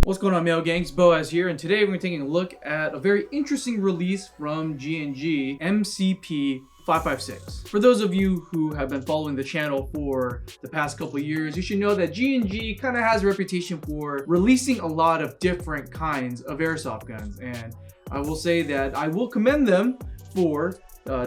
What's going on, Mail Gangs? Boaz here, and today we're taking a look at a very interesting release from G&G MCP 556. For those of you who have been following the channel for the past couple of years, you should know that G&G kind of has a reputation for releasing a lot of different kinds of airsoft guns, and I will say that I will commend them for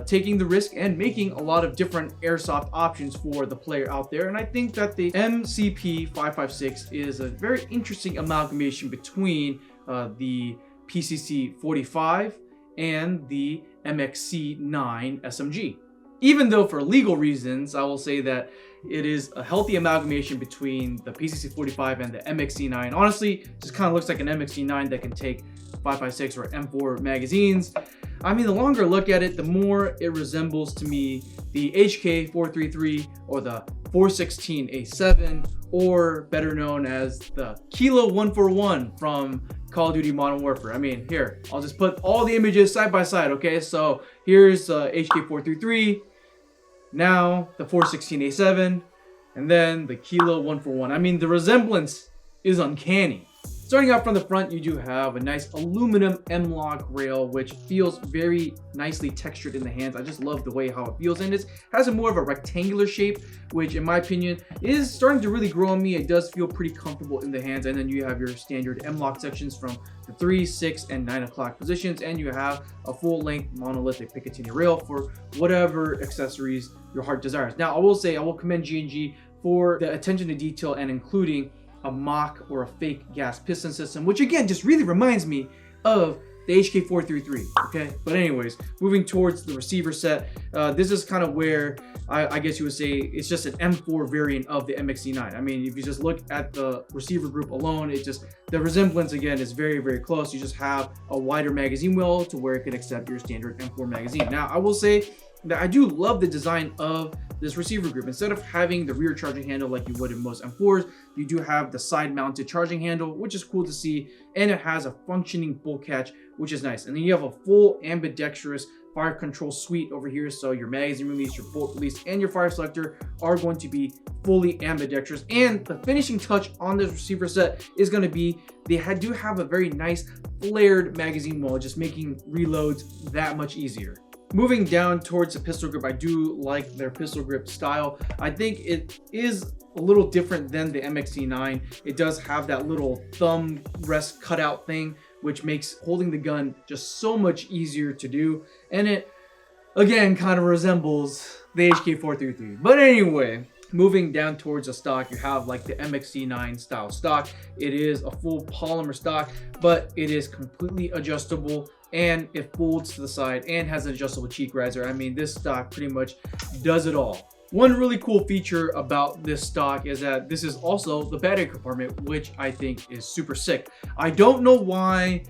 taking the risk and making a lot of different airsoft options for the player out there. And I think that the MCP 556 is a very interesting amalgamation between the PCC 45 and the MXC9 SMG. Even though for legal reasons, I will say that it is a healthy amalgamation between the PCC 45 and the MXC9. Honestly, it just kind of looks like an MXC9 that can take 556 or M4 magazines. I mean, the longer I look at it, the more it resembles to me the HK433 or the 416A7, or better known as the Kilo 141 from Call of Duty Modern Warfare. I mean, here, I'll just put all the images side by side, okay? So here's HK433, now the 416A7, and then the Kilo 141. I mean, the resemblance is uncanny. Starting out from the front, you do have a nice aluminum M-LOK rail, which feels very nicely textured in the hands. I just love the way how it feels, and it has a more of a rectangular shape, which in my opinion is starting to really grow on me. It does feel pretty comfortable in the hands. And then you have your standard M-LOK sections from the 3, 6, and 9 o'clock positions, and you have a full-length monolithic Picatinny rail for whatever accessories your heart desires. Now, I will say I will commend G&G for the attention to detail and including a mock or a fake gas piston system, which again just really reminds me of the HK433. Okay, but anyways, moving towards the receiver set, this is kind of where I guess you would say it's just an M4 variant of the MXC9. I mean, if you just look at the receiver group alone, it just, the resemblance again is very, very close. You just have a wider magazine well to where it can accept your standard M4 magazine. Now, I will say that I do love the design of this receiver group. Instead of having the rear charging handle like you would in most M4s, you do have the side mounted charging handle, which is cool to see, and it has a functioning bull catch, which is nice. And then you have a full ambidextrous fire control suite over here, so your magazine release, your bolt release, and your fire selector are going to be fully ambidextrous. And the finishing touch on this receiver set is going to be, they do have a very nice flared magazine wall, just making reloads that much easier. Moving down towards the pistol grip, I do like their pistol grip style. I think it is a little different than the MXC9. It does have that little thumb rest cutout thing, which makes holding the gun just so much easier to do. And it, again, kind of resembles the HK433. But anyway, moving down towards the stock, you have like the MXC9 style stock. It is a full polymer stock, but it is completely adjustable, and it folds to the side and has an adjustable cheek riser. I mean, this stock pretty much does it all. One really cool feature about this stock is that this is also the battery compartment, which I think is super sick. I don't know why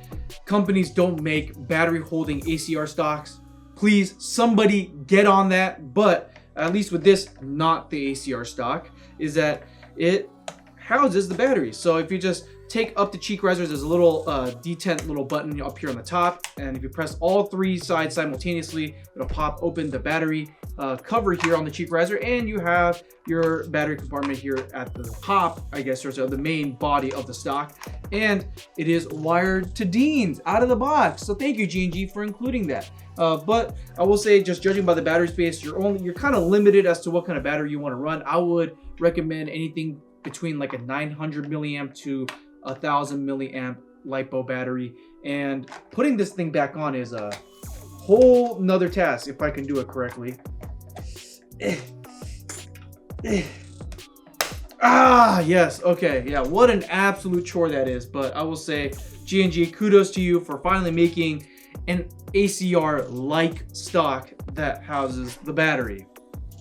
companies don't make battery holding ACR stocks. Please, somebody get on that. But at least with this, not the ACR stock, is that it houses the battery. So if you just take up the cheek risers, there's a little detent little button up here on the top, and if you press all 3 sides simultaneously, it'll pop open the battery cover here on the cheek riser, and you have your battery compartment here at the top, I guess, or so the main body of the stock. And it is wired to Dean's out of the box, so thank you, G&G, for including that. But I will say, just judging by the battery space, you're kind of limited as to what kind of battery you want to run. I would recommend anything between like a 900 milliamp to 1,000 milliamp LiPo battery, and putting this thing back on is a whole nother task if I can do it correctly. Ah, yes, okay, yeah, what an absolute chore that is. But I will say, G&G, kudos to you for finally making an ACR-like stock that houses the battery.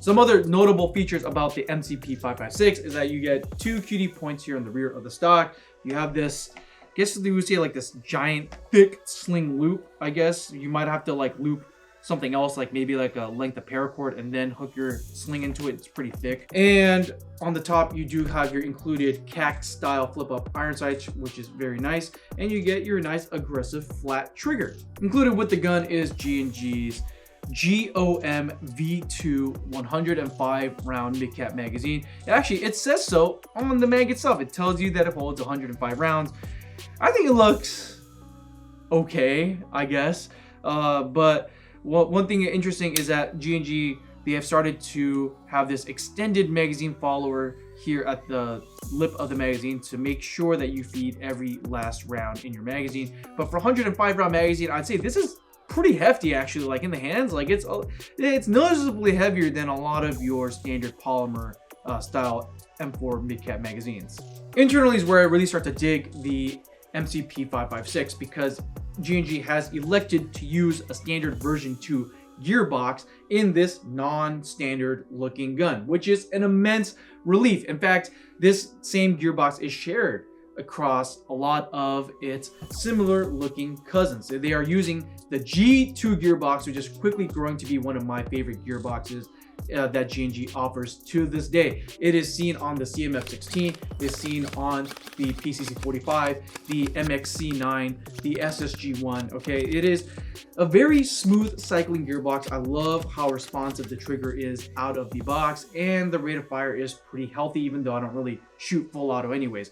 Some other notable features about the MCP 556 is that you get 2 QD points here in the rear of the stock. You have this, I guess you would say like this giant thick sling loop. I guess you might have to like loop something else, like maybe like a length of paracord, and then hook your sling into it. It's pretty thick. And on the top, you do have your included CAC style flip up iron sights, which is very nice. And you get your nice aggressive flat trigger. Included with the gun is G&G's GOM V2 105 round mid-cap magazine. Actually, it says so on the mag itself. It tells you that it holds 105 rounds. I think it looks okay, I guess. But one thing interesting is that G&G, they have started to have this extended magazine follower here at the lip of the magazine to make sure that you feed every last round in your magazine. But for 105 round magazine, I'd say this is pretty hefty actually, like in the hands. Like it's noticeably heavier than a lot of your standard polymer style M4 mid-cap magazines. Internally is where I really start to dig the MCP 556 because G&G has elected to use a standard version 2 gearbox in this non-standard looking gun, which is an immense relief. In fact, this same gearbox is shared across a lot of its similar looking cousins. They are using the G2 Gearbox, which is quickly growing to be one of my favorite gearboxes that G&G offers to this day. It is seen on the CMF16, it's seen on the PCC45, the MXC9, the SSG1. Okay, it is a very smooth cycling gearbox. I love how responsive the trigger is out of the box, and the rate of fire is pretty healthy, even though I don't really shoot full auto anyways.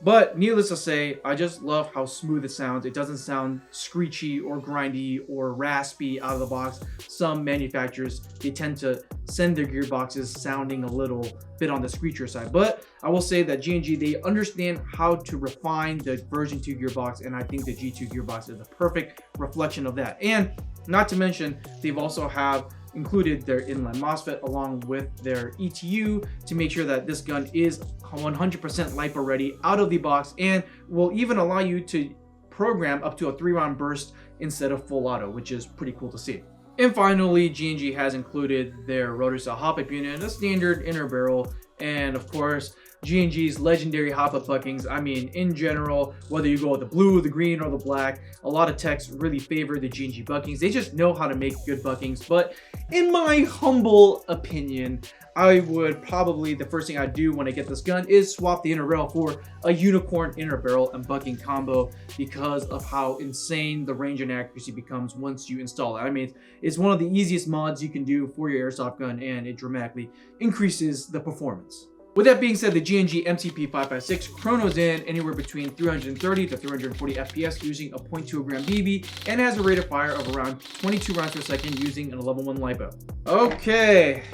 But needless to say, I just love how smooth it sounds. It doesn't sound screechy or grindy or raspy out of the box. Some manufacturers, they tend to send their gearboxes sounding a little bit on the screechier side. But I will say that G&G, they understand how to refine the version 2 gearbox, and I think the G2 gearbox is a perfect reflection of that. And not to mention, they've also have included their inline MOSFET along with their ETU to make sure that this gun is 100% LiPo ready out of the box, and will even allow you to program up to a 3-round burst instead of full auto, which is pretty cool to see. And finally, G&G has included their rotor cell hop-up unit, a standard inner barrel, and of course G&G's legendary hop-up buckings. I mean, in general, whether you go with the blue, the green, or the black, a lot of techs really favor the G&G buckings. They just know how to make good buckings. But in my humble opinion, I would probably, the first thing I do when I get this gun is swap the inner rail for a unicorn inner barrel and bucking combo, because of how insane the range and accuracy becomes once you install it. I mean, it's one of the easiest mods you can do for your airsoft gun, and it dramatically increases the performance. With that being said, the G&G MCP 556 chronos in anywhere between 330 to 340 FPS using a 0.2 gram BB, and has a rate of fire of around 22 rounds per second using an 11.1 LiPo. Okay,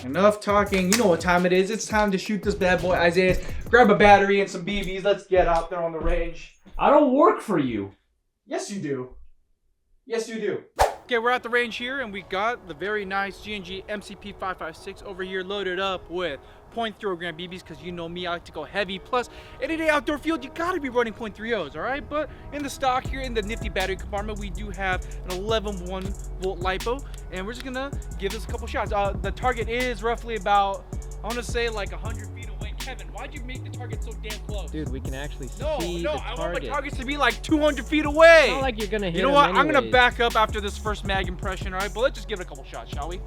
enough talking. You know what time it is. It's time to shoot this bad boy, Isaiah. Grab a battery and some BBs. Let's get out there on the range. I don't work for you. Yes, you do. Yes, you do. Okay, we're at the range here, and we got the very nice G&G MCP 556 over here loaded up with 0.3 gram BBs, because you know me, I like to go heavy. Plus, in any outdoor field, you gotta be running 0.30s, all right? But in the stock here, in the nifty battery compartment, we do have an 11.1 volt LiPo, and we're just gonna give this a couple shots. The target is roughly about, I wanna say like 100 feet away. Kevin, why'd you make the target so damn close? Dude, we can actually see the target. No, I want my targets to be like 200 feet away. It's not like you're gonna hit. You know what? I'm gonna back up after this first mag impression, all right? But let's just give it a couple shots, shall we?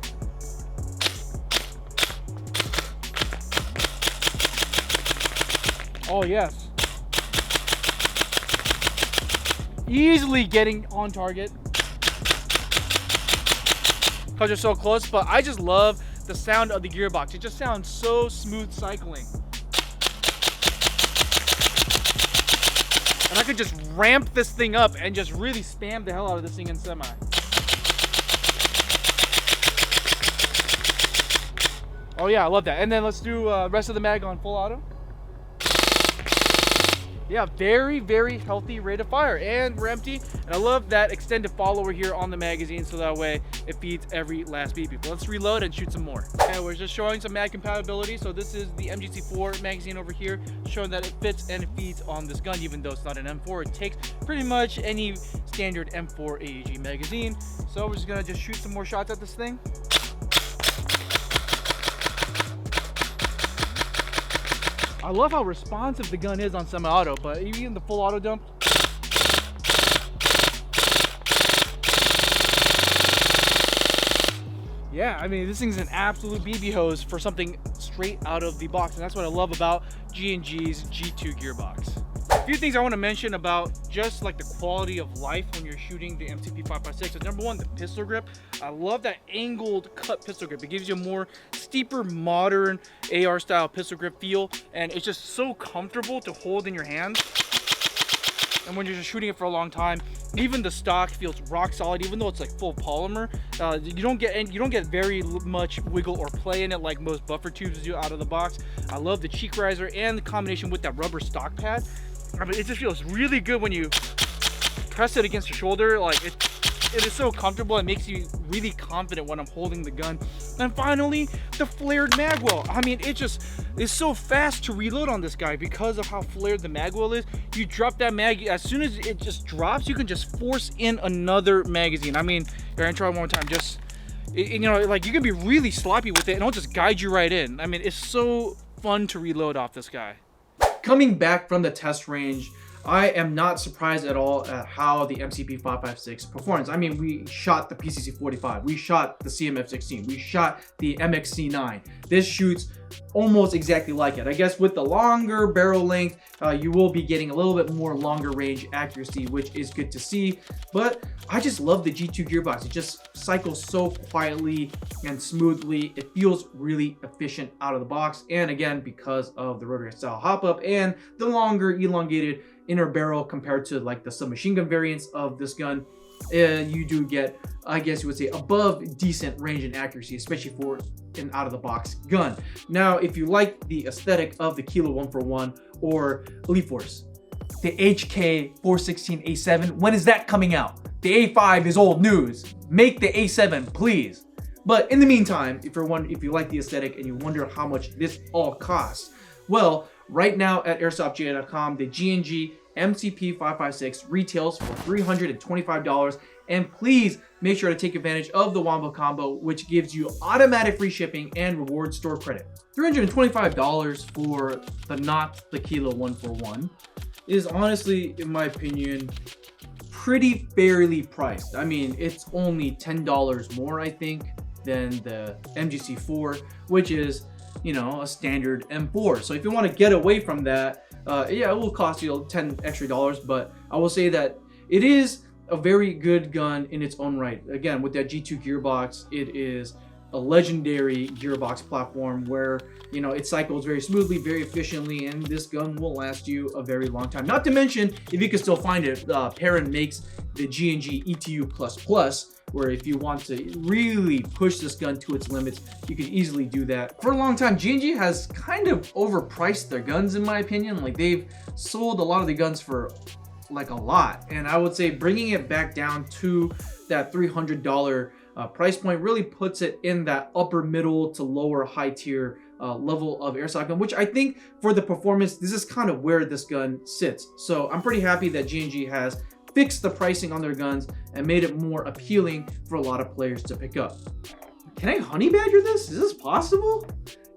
Oh, yes. Easily getting on target, because you're so close. But I just love the sound of the gearbox. It just sounds so smooth cycling. And I could just ramp this thing up and just really spam the hell out of this thing in semi. Oh yeah, I love that. And then let's do rest of the mag on full auto. Yeah, very, very healthy rate of fire, and we're empty. And I love that extended follower here on the magazine, so that way it feeds every last BB. But let's reload and shoot some more. And we're just showing some mag compatibility. So this is the MGC4 magazine over here, showing that it fits and it feeds on this gun, even though it's not an M4. It takes pretty much any standard M4 AEG magazine. So we're just gonna just shoot some more shots at this thing. I love how responsive the gun is on semi-auto, but even the full auto dump. Yeah, I mean, this thing's an absolute BB hose for something straight out of the box, and that's what I love about G&G's G2 Gearbox. A few things I want to mention about just like the quality of life when you're shooting the MCP 556 is, number one, the pistol grip. I love that angled cut pistol grip. It gives you a more steeper, modern AR style pistol grip feel, and it's just so comfortable to hold in your hands. and when you're just shooting it for a long time, even the stock feels rock solid, even though it's like full polymer. You don't get very much wiggle or play in it like most buffer tubes do out of the box. I love the cheek riser and the combination with that rubber stock pad. I mean, it just feels really good when you press it against your shoulder. Like it is so comfortable. It makes you really confident when I'm holding the gun. And finally, the flared magwell. I mean, it just is so fast to reload on this guy because of how flared the magwell is. You drop that mag, as soon as it just drops, you can just force in another magazine. I mean, here, I'm trying one more time. Just, you know, like you can be really sloppy with it and it'll just guide you right in. I mean, it's so fun to reload off this guy. Coming back from the test range, I am not surprised at all at how the MCP 556 performs. I mean, we shot the PCC 45, we shot the CMF 16, we shot the MXC 9. This shoots almost exactly like it. I guess with the longer barrel length, you will be getting a little bit more longer range accuracy, which is good to see. But I just love the G2 Gearbox. It just cycles so quietly and smoothly. It feels really efficient out of the box. And again, because of the rotary style hop up and the longer elongated inner barrel compared to like the submachine gun variants of this gun, you do get, I guess you would say, above decent range and accuracy, especially for an out of the box gun. Now, if you like the aesthetic of the Kilo 141 or Elite Force, the HK 416A7, when is that coming out? The A5 is old news. Make the A7, please. But in the meantime, if you like the aesthetic and you wonder how much this all costs, well, right now at airsoftga.com, the G&G MCP 556 retails for $325, and please make sure to take advantage of the Wombo combo, which gives you automatic free shipping and reward store credit. $325 for not the Kilo 141 is honestly, in my opinion, pretty fairly priced. I mean, it's only $10 more, I think, than the MGC4, which is, you know, a standard M4. So if you want to get away from that, yeah, it will cost you $10 extra, but I will say that it is a very good gun in its own right. Again, with that G2 Gearbox, it is a legendary gearbox platform where, you know, it cycles very smoothly, very efficiently, and this gun will last you a very long time. Not to mention, if you can still find it, Packin makes the G&G ETU++, where if you want to really push this gun to its limits, you can easily do that. For a long time, G&G has kind of overpriced their guns, in my opinion. Like, they've sold a lot of the guns for like a lot, and I would say bringing it back down to that $300 price point really puts it in that upper middle to lower high tier level of airsoft gun, which I think for the performance, this is kind of where this gun sits. So I'm pretty happy that G&G has fixed the pricing on their guns and made it more appealing for a lot of players to pick up. Can I honey badger this? Is this possible?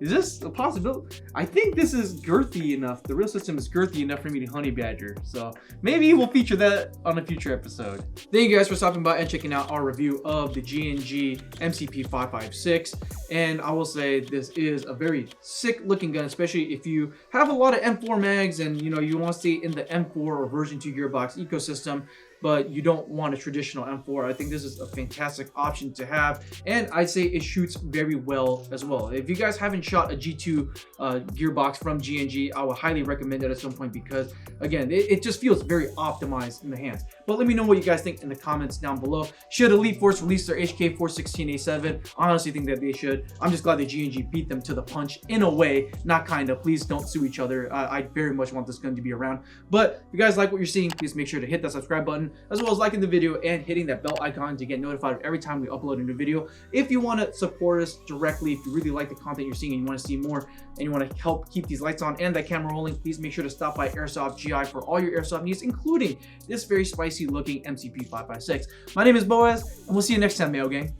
Is this a possibility? I think this is girthy enough. The real system is girthy enough for me to honey badger. So maybe we'll feature that on a future episode. Thank you guys for stopping by and checking out our review of the G&G MCP 556. And I will say this is a very sick looking gun, especially if you have a lot of M4 mags and, you know, you want to stay in the M4 or version 2 gearbox ecosystem, but you don't want a traditional M4. I think this is a fantastic option to have, and I'd say it shoots very well as well. If you guys haven't shot a G2 gearbox from G&G, I would highly recommend it at some point because, again, it just feels very optimized in the hands. But let me know what you guys think in the comments down below. Should Elite Force release their HK 416A7? I honestly think that they should. I'm just glad that G&G beat them to the punch in a way, not kind of. Please don't sue each other. I very much want this gun to be around. But if you guys like what you're seeing, please make sure to hit that subscribe button, as well as liking the video and hitting that bell icon to get notified of every time we upload a new video. If you want to support us directly, if you really like the content you're seeing and you want to see more, and you want to help keep these lights on and that camera rolling, please make sure to stop by Airsoft GI for all your airsoft needs, including this very spicy looking MCP 556. My name is Boaz, and we'll see you next time, Mail Gang.